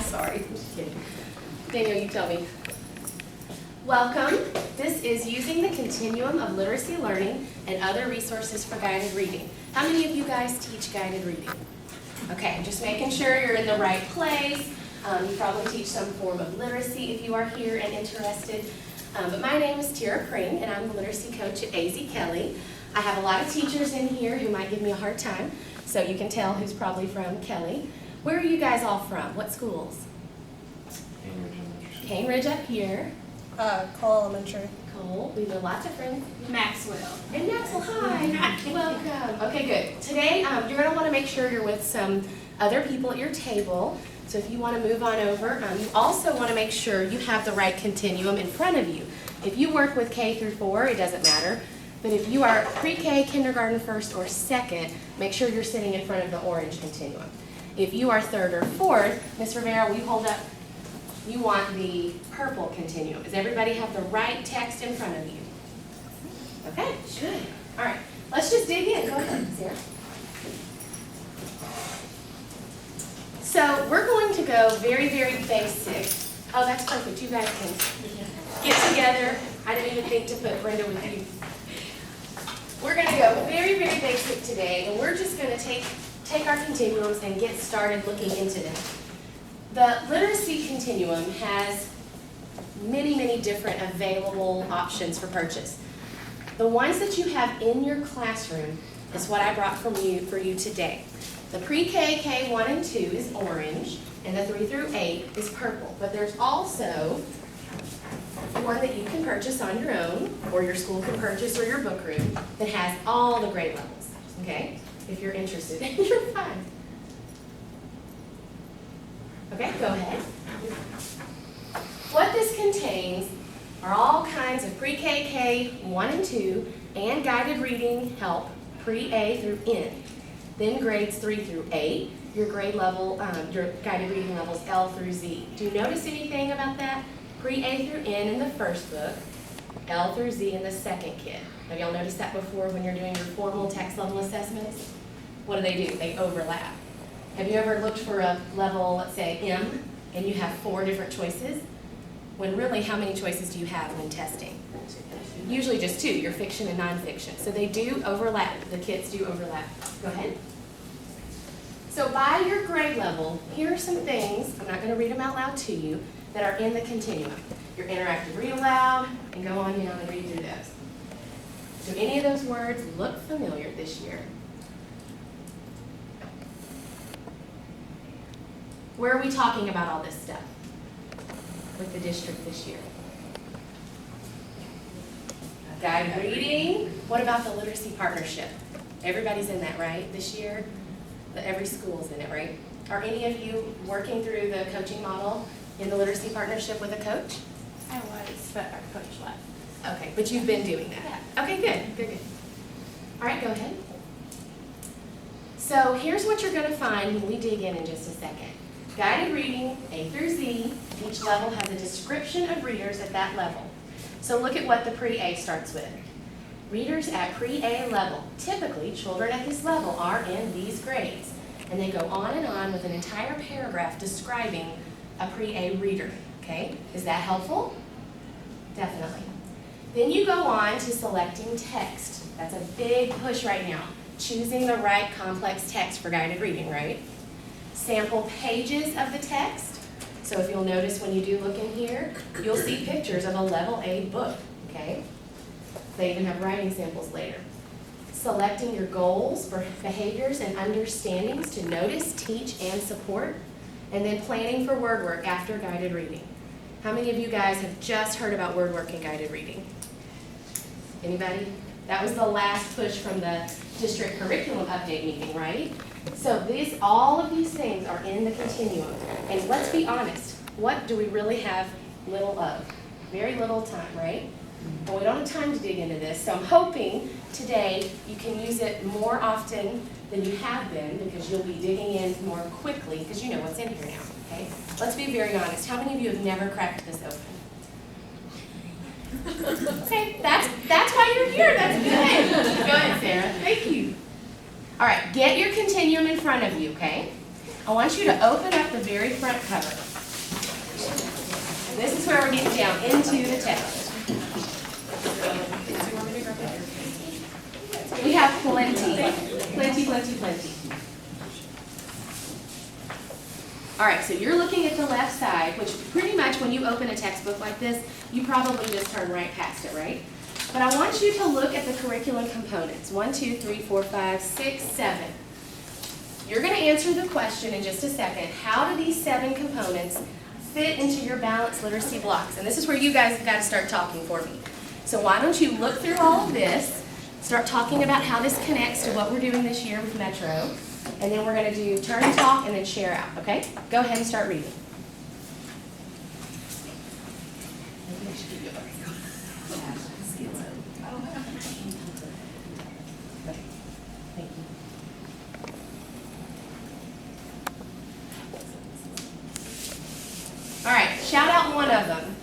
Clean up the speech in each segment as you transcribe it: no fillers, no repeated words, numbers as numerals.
sorry. I'm just kidding. Daniel, you tell me. Welcome. This is Using the Continuum of Literacy Learning and Other Resources for Guided Reading. How many of you guys teach guided reading? Okay, just making sure you're in the right place. You probably teach some form of literacy if you are here and interested. But my name is TerahPring, and I'm the literacy coach at AZ Kelly. I have a lot of teachers in here who might give me a hard time, so you can tell who's probably from Kelly. Where are you guys all from? What schools? Cane Ridge up here. Cole Elementary. Cole. We know lots of friends. Maxwell. And Maxwell, hi. Welcome. Okay, good. Today, you're going to want to make sure you're with some other people at your table. So if you want to move on over, you also want to make sure you have the right continuum in front of you. If you work with K through 4, it doesn't matter. But if you are pre-K, kindergarten first, or second, make sure you're sitting in front of the orange continuum. If you are third or fourth, Ms. Rivera, will you hold up? You want the purple continuum. Does everybody have the right text in front of you? Okay, good. All right, let's just dig in. Go ahead, Sarah. So we're going to go very, very basic. Oh, that's perfect. You guys can get together. I didn't even think to put Brenda with you. We're going to go very, very basic today, and we're just going to take our continuums and get started looking into them. The literacy continuum has many, many different available options for purchase. The ones that you have in your classroom is what I brought for you today. The pre-K, K1 and 2 is orange, and the 3 through 8 is purple. But there's also one that you can purchase on your own, or your school can purchase, or your book room, that has all the grade levels, okay? If you're interested, you're fine. Okay, go ahead. What this contains are all kinds of pre-K, K1 and 2, and guided reading help, pre-A through N. Then grades 3 through 8, your grade level, your guided reading levels L through Z. Do you notice anything about that? Pre-A through N in the first book, L through Z in the second kit. Have y'all noticed that before when you're doing your formal text level assessments? What do? They overlap. Have you ever looked for a level, let's say M, and you have 4 different choices? When really, how many choices do you have when testing? Usually just 2, your fiction and nonfiction. So they do overlap. The kits do overlap. Go ahead. So by your grade level, here are some things, I'm not going to read them out loud to you, that are in the continuum. Your interactive read aloud, and go on down and read through those. Do any of those words look familiar this year? Where are we talking about all this stuff with the district this year? Guided reading. What about the literacy partnership? Everybody's in that, right, this year? Every school's in it, right? Are any of you working through the coaching model in the literacy partnership with a coach? I was, but our coach left. Okay, but you've been doing that. Yeah. Okay, good. All right, go ahead. So here's what you're going to find when we dig in just a second. Guided reading, A through Z, each level has a description of readers at that level. So look at what the pre-A starts with. Readers at pre-A level. Typically, children at this level are in these grades. And they go on and on with an entire paragraph describing a pre-A reader. Okay, is that helpful? Definitely. Then you go on to selecting text. That's a big push right now. Choosing the right complex text for guided reading, right? Sample pages of the text. So if you'll notice when you do look in here, you'll see pictures of a level A book, okay? They even have writing samples later. Selecting your goals, behaviors, and understandings to notice, teach, and support. And then planning for word work after guided reading. How many of you guys have just heard about word work and guided reading? Anybody? That was the last push from the district curriculum update meeting, right? So all of these things are in the continuum. And let's be honest, what do we really have little of? Very little time, right? Well, we don't have time to dig into this, so I'm hoping today you can use it more often than you have been because you'll be digging in more quickly because you know what's in here now, okay? Let's be very honest. How many of you have never cracked this open? Okay, that's why you're here. That's good. Go ahead, Sarah. Thank you. All right, get your continuum in front of you, okay? I want you to open up the very front cover. This is where we're getting down into the text. We have plenty. All right, so you're looking at the left side, which pretty much when you open a textbook like this, you probably just turn right past it, right? But I want you to look at the curriculum components. 1, 2, 3, 4, 5, 6, 7. You're going to answer the question in just a second. How do these 7 components fit into your balanced literacy blocks? And this is where you guys have got to start talking for me. So why don't you look through all of this, start talking about how this connects to what we're doing this year with Metro, and then we're going to do turn and talk and then share out, okay? Go ahead and start reading. Thank you. All right, shout out one of them.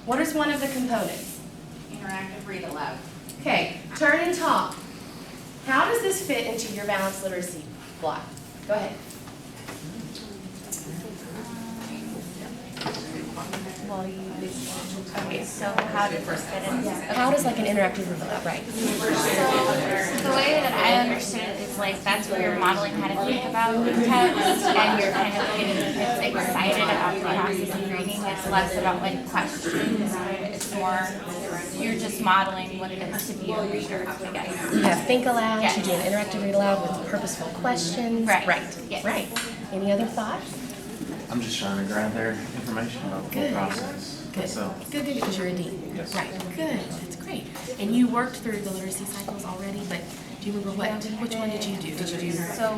What is one of the components? Interactive read aloud. Okay, turn and talk. How does this fit into your balanced literacy block? Go ahead. Okay, so how does this fit in? How does like an interactive read aloud, right? So the way that I understand it is like that's where you're modeling how to think about the text and you're kind of getting kids excited about the process of reading. It's less about like questions. It's more you're just modeling what it is to be a reader, I guess. You have think aloud, Yes. you do an interactive read aloud with purposeful questions. Right. Right. Yes. Any other thoughts? I'm just trying to grab their information about the Good. whole process. Good. So, Good, because you're a dean. Yes. Right. Good. That's great. And you worked through the literacy cycles already, but do you remember which one did you do? Did you do So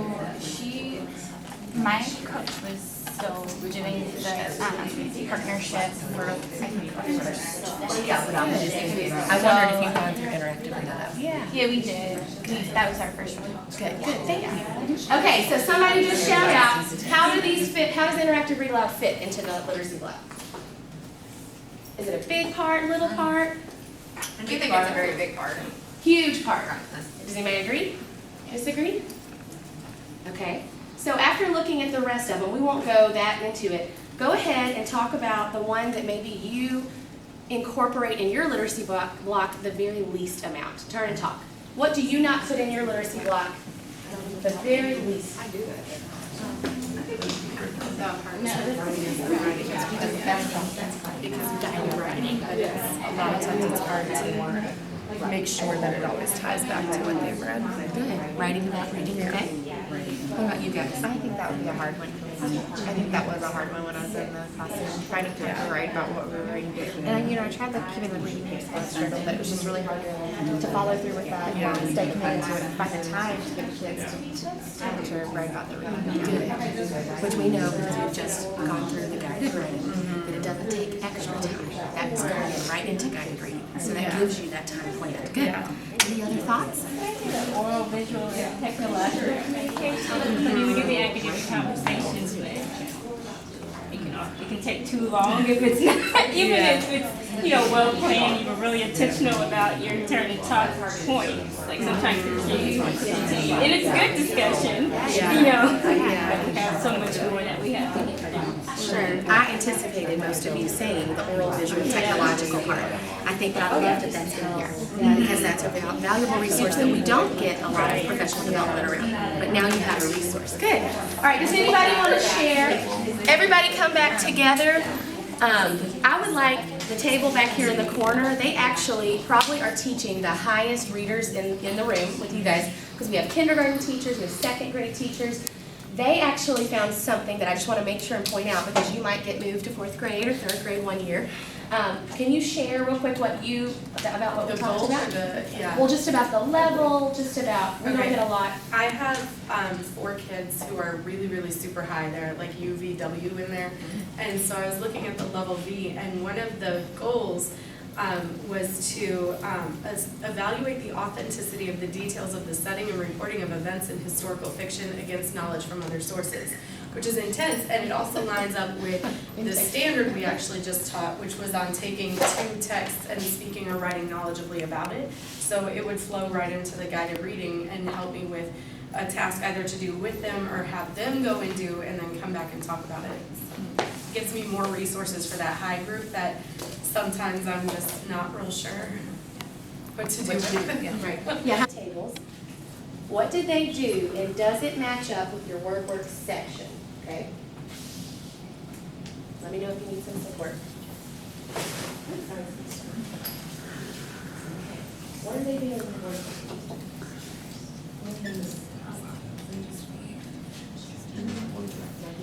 my coach was still doing the partnership for I think the first. I wondered if you've gone through interactive read aloud. Yeah, we did. That was our first one. Good, thank you. Okay, so somebody just shout out, how do these fit, how does interactive read aloud fit into the literacy block? Is it a big part, little part? I do think it's a very big part. Huge part. Does anybody agree? Disagree? Okay, so after looking at the rest of them, we won't go that into it. Go ahead and talk about the one that maybe you incorporate in your literacy block the very least amount. Turn and talk. What do you not put in your literacy block? The very least. I do that. Because guided writing, but a lot of times it's hard to make sure that it always ties back to what they've read. Good. Writing without reading, okay? What about you guys? I think that would be a hard one for me. I think that was a hard one when I was in the classroom, trying to write about what we were reading. And I tried like keeping the reading pace struggle, but it was just really hard to follow through with that, stay committed to it, and find the time to give the kids time to write about the reading. Good. Which we know because we've just gone through the guided writing, that it doesn't take extra time. That's going in right into guided reading. So that gives you that time planned. Good. Any other thoughts? Oral, visual, and technological communication. When you do the academic conversations with, it can take too long if it's not, even if it's, well planned, you were really intentional about your turn and talk points. Like sometimes it's really hard to continue. And it's good discussion, but we have so much more that we have to do. Sure. I anticipated most of you saying the oral, visual, technological part. I think that I love that that's in here because that's a valuable resource that we don't get a lot of professional development around. But now you have a resource. Good. All right. Does anybody want to share? Everybody come back together. I would like the table back here in the corner. They actually probably are teaching the highest readers in the room with you guys because we have kindergarten teachers, we have second grade teachers. They actually found something that I just want to make sure and point out because you might get moved to 4th grade or 3rd grade one year. Can you share real quick about what we talked about? Well, just about the level, just about, we don't get a lot. I have 4 kids who are really, really super high. They're like UVW in there. And so I was looking at the level V, and one of the goals was to evaluate the authenticity of the details of the setting and reporting of events in historical fiction against knowledge from other sources, which is intense, and it also lines up with the standard we actually just taught, which was on taking 2 texts and speaking or writing knowledgeably about it. So it would flow right into the guided reading and help me with a task either to do with them or have them go and do and then come back and talk about it. gives me more resources for that high group that sometimes I'm just not real sure what to do with. Right. Yeah. Tables. What did they do, and does it match up with your word work section? Okay. Let me know if you need some support. What are they doing with word work?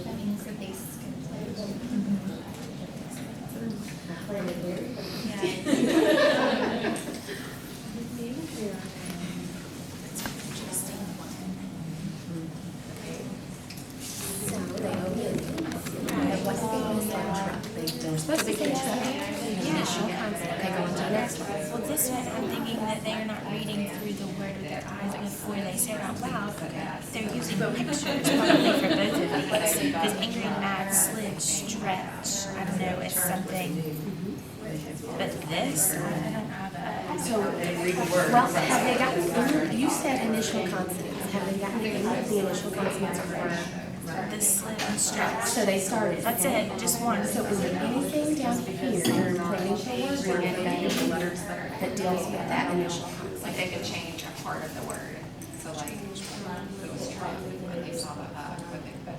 That means that they They're supposed to say truck. Initial concept. Okay, go on to the next one. Well, this one, I'm thinking that they're not reading through the word with their eyes before they say it out loud. They're using pictures probably for both of these. Because angry, mad, slid, stretch, I don't know, is something. But this, I don't have a. So, well, have they gotten, you said initial consonants. Have they gotten any of the initial consonants for? The slid and stretch. So they started. That's it, just one. So is there anything down here during planning for word work that deals with that initial consonant? Like they could change a part of the word, so like, it was truck, but they saw the, but they put.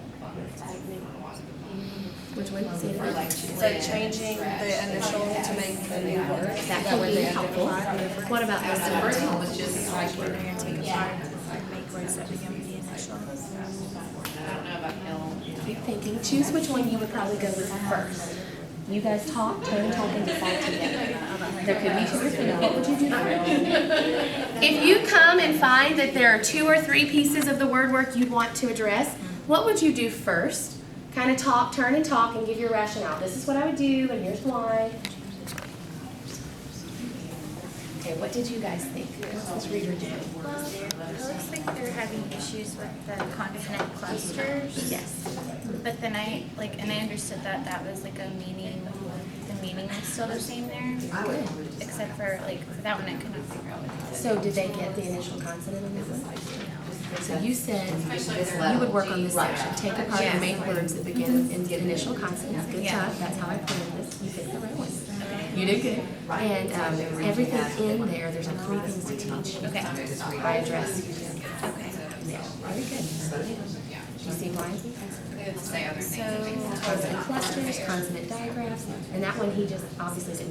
Which one? Or like. Like changing the initial to make the new word. That could be helpful. What about this The one? first one was just like, They're gonna take apart and make words that begin with the initial. I don't know about Hill. Keep thinking. Choose which one you would probably go with first. You guys talk, turn, talk, and decide together. There could be 2 or 3. What would you do first? If you come and find that there are 2 or 3 pieces of the word work you'd want to address, what would you do first? Kind of talk, turn and talk, and give your rationale. This is what I would do, and here's why. Okay, what did you guys think? What was reader doing? Well, it looks like they're having issues with the consonant clusters. Yes. But then I understood that that was like a meaning, the meaning was still the same there. Except for like, for that one I couldn't figure out what it was. So did they get the initial consonant in this one? So you said you would work on this section, take apart the main words that begin in initial consonants. Good job, that's how I planned this. You picked the right one. You did good. And everything in there, there's like 3 things to teach. Okay. I addressed. Okay. Yeah, very good. You see why? It's the other thing. So. Consonant clusters, consonant diagrams, and that one he just obviously didn't